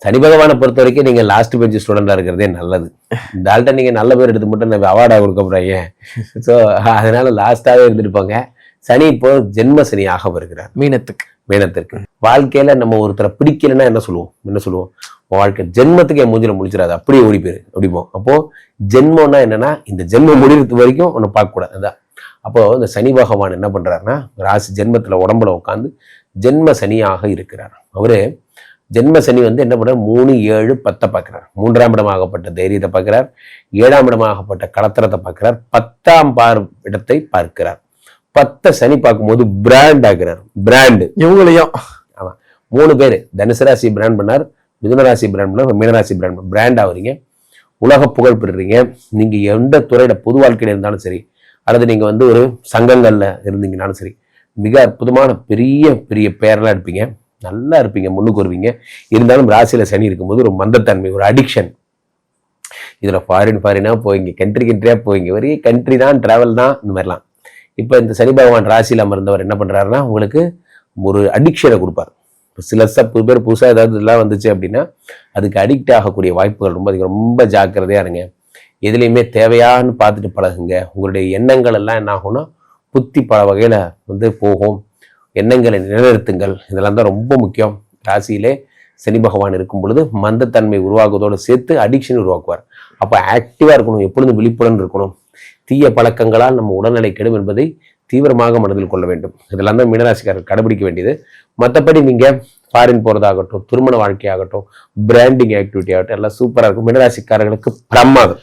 சனி பகவானை பொறுத்த வரைக்கும் நீங்க லாஸ்ட் பெஞ்ச் ஸ்டூடெண்டா இருக்கிறதே நல்லது. இந்த ஆள்கிட்ட நீங்க நல்ல பேர் எடுத்து மட்டும் நம்ம அவார்டா கொடுக்க போறீங்க. ஸோ அதனால லாஸ்டாவே இருந்துருப்பாங்க. சனி இப்போ ஜென்ம சனியாக வருகிறார் மீனத்திற்கு. வாழ்க்கையில நம்ம ஒருத்தரை பிடிக்கலன்னா என்ன சொல்லுவோம் வாழ்க்கை ஜென்மத்துக்கு என் மூஞ்சில முடிச்சிடாது, அப்படியே ஓடி போயிரு அப்படிப்போம். அப்போ ஜென்மம்னா என்னன்னா இந்த ஜென்மம் முடிகிறது வரைக்கும் ஒன்னு பார்க்க கூடாது. அதான் அப்போ இந்த சனி பகவான் என்ன பண்றாருன்னா ராசி ஜென்மத்துல உடம்புல உட்காந்து ஜென்ம சனியாக இருக்கிறார். அவரு ஜென்ம சனி என்ன பண்றார், 3, 7, 10 பார்க்கிறார். 3ஆம் இடமாகப்பட்ட தைரியத்தை பார்க்கிறார், 7ஆம் இடமாகப்பட்ட களத்திரத்தை பார்க்கிறார், 10ஆம் இடத்தை பார்க்கிறார். 10 சனி பார்க்கும்போது பிராண்ட் ஆகிறார். பிராண்ட் இவங்களையும் ஆமா 3 பேர் தனுசு ராசி பிராண்ட் பண்ணார், மிதுன ராசி பிராண்ட் பண்ணார், மீனராசி பிராண்ட் ஆகுறீங்க. உலக புகழ் பெறுறீங்க. நீங்க எந்த துறையில பொது வாழ்க்கையில இருந்தாலும் சரி, அல்லது நீங்க ஒரு சங்கங்கள்ல இருந்தீங்கன்னாலும் சரி, மிக அற்புதமான பெரிய பெரிய பெயரெல்லாம் எடுப்பீங்க, நல்லா இருப்பீங்க, முன்னுக்கு வருவீங்க. இருந்தாலும் ராசியில சனி இருக்கும்போது ஒரு மந்தத்தன்மை, ஒரு அடிக்ஷன். இதுல ஃபாரினா போவீங்க, கண்ட்ரியா போவீங்க, ஒரே கண்ட்ரி தான், டிராவல் தான், இந்த மாதிரிலாம். இப்ப இந்த சனி பகவான் ராசியில அமர்ந்தவர் என்ன பண்றாருன்னா உங்களுக்கு ஒரு அடிக்ஷனை கொடுப்பார். சில பேர் புதுசா ஏதாவது இதெல்லாம் வந்துச்சு அப்படின்னா அதுக்கு அடிக்ட் ஆகக்கூடிய வாய்ப்புகள் ரொம்ப அதிகம். ரொம்ப ஜாக்கிரதையா இருங்க. எதுலையுமே தேவையான்னு பார்த்துட்டு பழகுங்க. உங்களுடைய எண்ணங்கள் எல்லாம் என்ன ஆகும்னா புத்தி பல வகையில போகும். எண்ணங்களை நிலைநிறுத்துங்கள். இதெல்லாம் தான் ரொம்ப முக்கியம். ராசியிலே சனி பகவான் இருக்கும் பொழுது மந்தத்தன்மை உருவாகுவதோடு சேர்த்து அடிக்ஷன் உருவாக்குவார். அப்ப ஆக்டிவா இருக்கணும், எப்பொழுதும் விழிப்புடன் இருக்கணும். தீய பழக்கங்களால் நம்ம உடல்நிலை கெடும் என்பதை தீவிரமாக மனதில் கொள்ள வேண்டும். இதெல்லாம் தான் மீனராசிக்காரர் கடைபிடிக்க வேண்டியது. மற்றபடி நீங்க ஃபாரின் போறதாகட்டும், திருமண வாழ்க்கையாகட்டும், பிராண்டிங் ஆக்டிவிட்டி ஆகட்டும், எல்லாம் சூப்பரா இருக்கும். மீனராசிக்காரர்களுக்கு பிரமாதம்.